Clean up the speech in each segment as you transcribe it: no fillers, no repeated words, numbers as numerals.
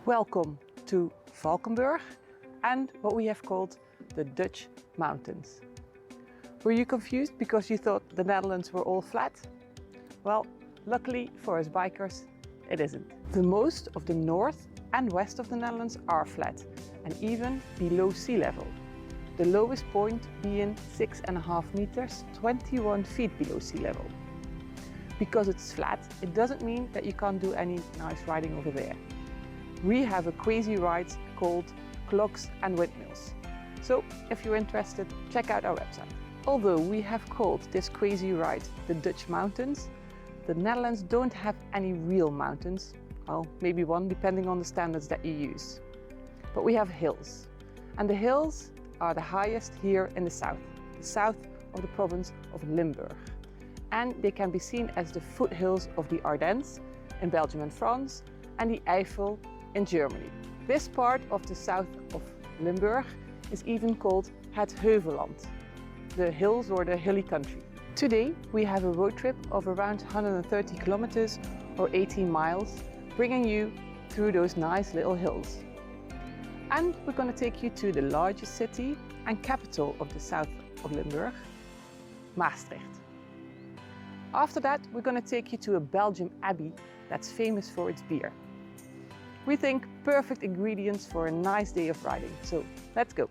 Welcome to Valkenburg and what we have called the Dutch mountains. Were you confused because you thought the Netherlands were all flat? Well, luckily for us bikers, it isn't. The most of the north and west of the Netherlands are flat and even below sea level. The lowest point being 6.5 meters, 21 feet below sea level. Because it's flat, it doesn't mean that you can't do any nice riding over there. We have a crazy ride called Clocks and Windmills. So if you're interested, check out our website. Although we have called this crazy ride the Dutch mountains, the Netherlands don't have any real mountains. Well, maybe one, depending on the standards that you use. But we have hills. And the hills are the highest here in the south of the province of Limburg. And they can be seen as the foothills of the Ardennes in Belgium and France and the Eiffel in Germany. This part of the south of Limburg is even called het Heuvelland, the hills or the hilly country. Today we have a road trip of around 130 kilometers or 18 miles, bringing you through those nice little hills. And we're going to take you to the largest city and capital of the south of Limburg, Maastricht. After that, we're going to take you to a Belgian Abbey that's famous for its beer. We think perfect ingredients for a nice day of riding, so let's go.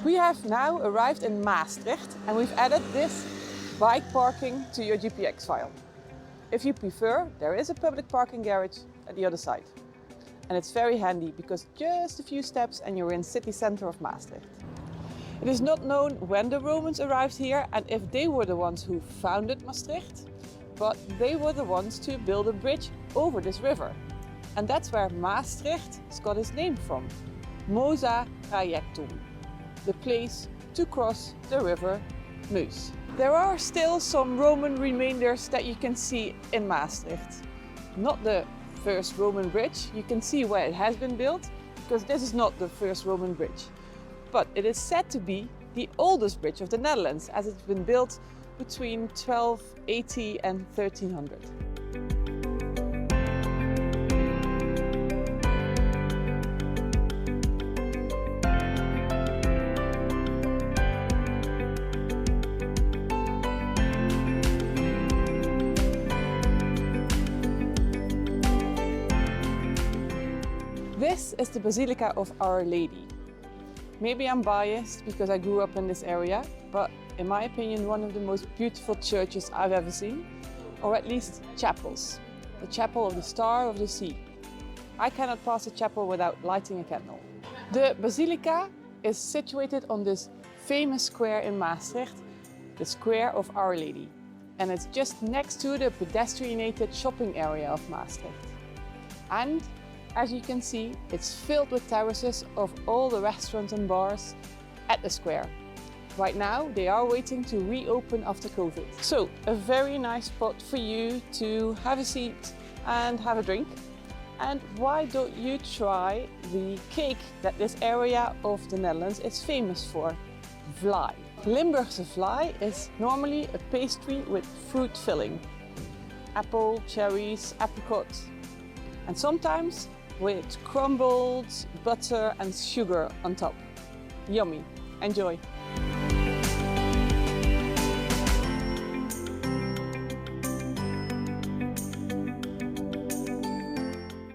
We have now arrived in Maastricht and we've added this bike parking to your GPX file. If you prefer, there is a public parking garage at the other side. And it's very handy because just a few steps and you're in city center of Maastricht. It is not known when the Romans arrived here and if they were the ones who founded Maastricht, but they were the ones to build a bridge over this river. And that's where Maastricht got its name from, Mosa Trajectum, the place to cross the river Meuse. There are still some Roman remainders that you can see in Maastricht. Not the first Roman bridge, you can see where it has been built, because this is not the first Roman bridge. But it is said to be the oldest bridge of the Netherlands, as it's been built between 1280 and 1300. This is the Basilica of Our Lady. Maybe I'm biased because I grew up in this area, but in my opinion, one of the most beautiful churches I've ever seen, or at least chapels. The Chapel of the Star of the Sea. I cannot pass a chapel without lighting a candle. The Basilica is situated on this famous square in Maastricht, the Square of Our Lady. And it's just next to the pedestriated shopping area of Maastricht. And as you can see, it's filled with terraces of all the restaurants and bars at the square. Right now, they are waiting to reopen after COVID. So, a very nice spot for you to have a seat and have a drink. And why don't you try the cake that this area of the Netherlands is famous for? Vlaai. Limburgse vlaai is normally a pastry with fruit filling. Apple, cherries, apricots. And sometimes with crumbled butter and sugar on top. Yummy. Enjoy.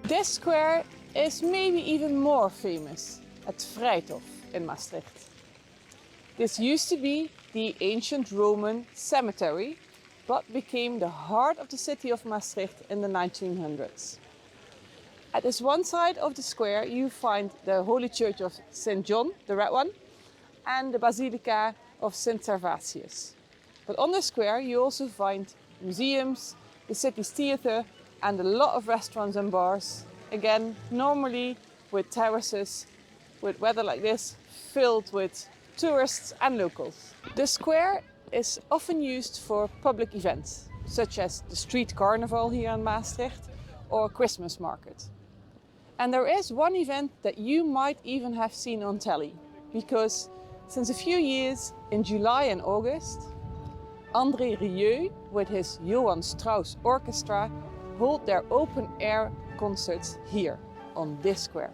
This square is maybe even more famous at Vrijthof in Maastricht. This used to be the ancient Roman cemetery, but became the heart of the city of Maastricht in the 1900s. At this one side of the square you find the Holy Church of St. John, the red one, and the Basilica of St. Servatius. But on the square you also find museums, the city's theatre, and a lot of restaurants and bars. Again, normally with terraces, with weather like this, filled with tourists and locals. The square is often used for public events, such as the street carnival here in Maastricht or Christmas market. And there is one event that you might even have seen on telly, because since a few years, in July and August, André Rieu with his Johann Strauss Orchestra hold their open-air concerts here on this square.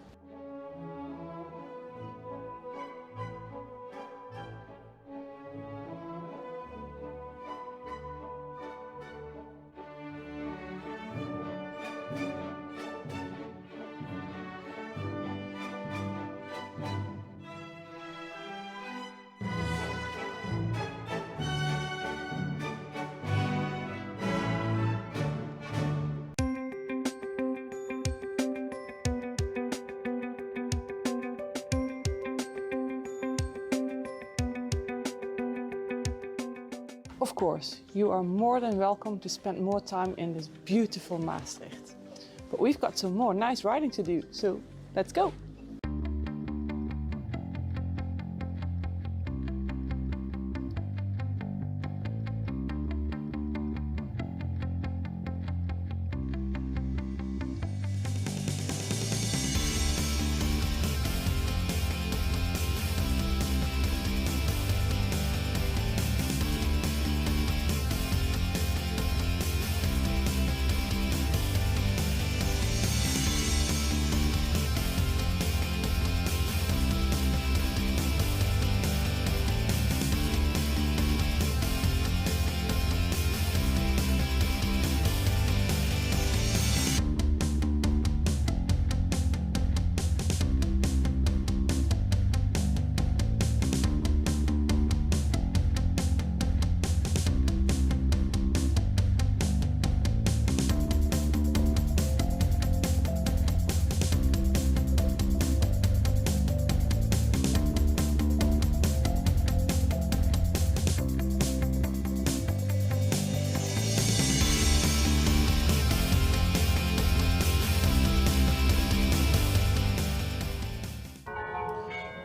Of course, you are more than welcome to spend more time in this beautiful Maastricht. But we've got some more nice riding to do, so let's go!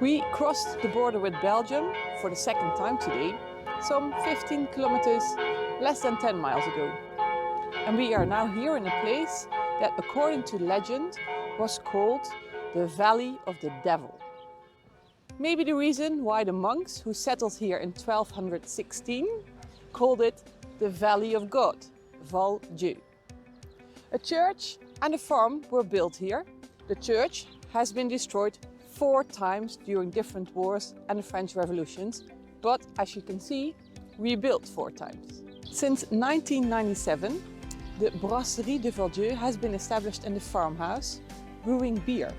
We crossed the border with Belgium for the second time today, some 15 kilometers, less than 10 miles ago. And we are now here in a place that, according to legend, was called the Valley of the Devil. Maybe the reason why the monks who settled here in 1216 called it the Valley of God, Val Dieu. A church and a farm were built here. The church has been destroyed 4 times during different wars and the French revolutions, but as you can see, rebuilt 4 times. Since 1997, the Brasserie de Val Dieu has been established in the farmhouse, brewing beer.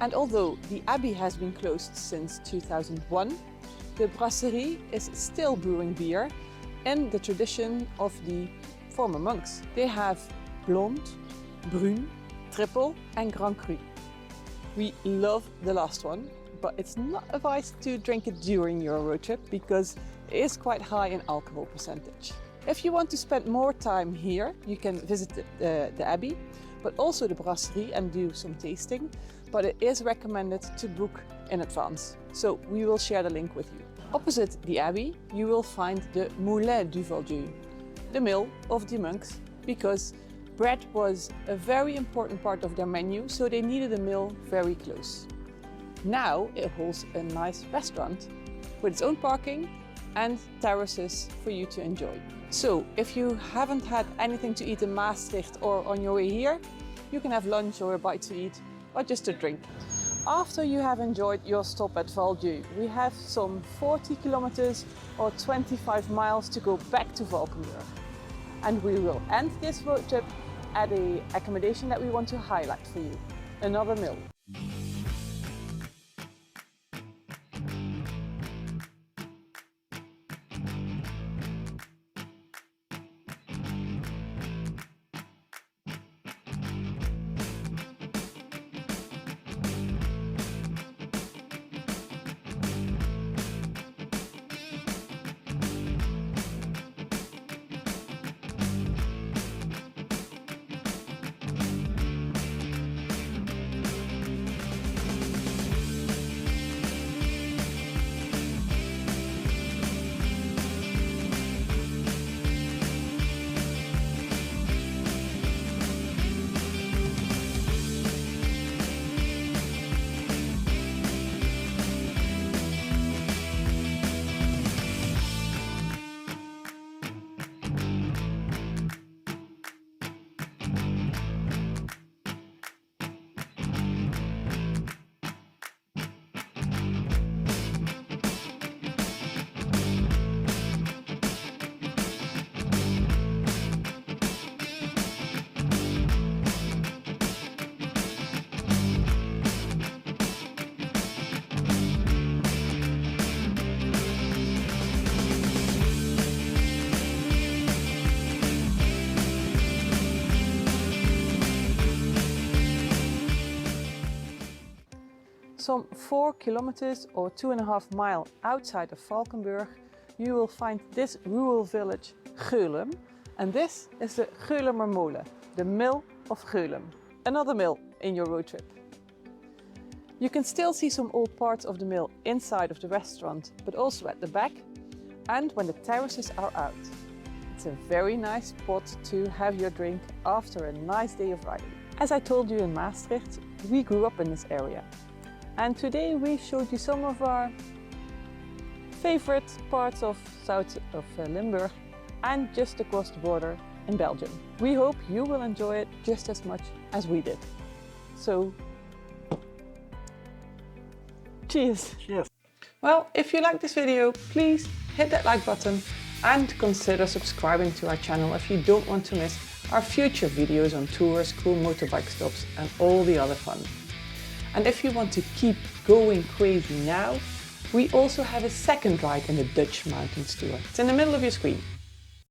And although the Abbey has been closed since 2001, the brasserie is still brewing beer in the tradition of the former monks. They have Blonde, Brune, Triple and Grand Cru. We love the last one, but it's not advised to drink it during your road trip because it is quite high in alcohol percentage. If you want to spend more time here, you can visit the Abbey, but also the brasserie and do some tasting, but it is recommended to book in advance. So we will share the link with you. Opposite the Abbey, you will find the Moulin du Val Dieu, the mill of the monks, because Bread was a very important part of their menu, so they needed a mill very close. Now it holds a nice restaurant with its own parking and terraces for you to enjoy. So if you haven't had anything to eat in Maastricht or on your way here, you can have lunch or a bite to eat or just a drink. After you have enjoyed your stop at Val Dieu, we have some 40 kilometers or 25 miles to go back to Valkenburg. And we will end this road trip at an accommodation that we want to highlight for you, another mill. Some 4 kilometers or 2.5 miles outside of Valkenburg, you will find this rural village Geulhem, and this is the Geulhemmermolen, the mill of Geulhem. Another mill in your road trip. You can still see some old parts of the mill inside of the restaurant, but also at the back and when the terraces are out. It's a very nice spot to have your drink after a nice day of riding. As I told you in Maastricht, we grew up in this area. And today we showed you some of our favorite parts of south of Limburg and just across the border in Belgium. We hope you will enjoy it just as much as we did. So, cheers! Cheers! Well, if you like this video, please hit that like button and consider subscribing to our channel if you don't want to miss our future videos on tours, cool motorbike stops and all the other fun. And if you want to keep going crazy now, we also have a second ride in the Dutch mountains tour. It's in the middle of your screen.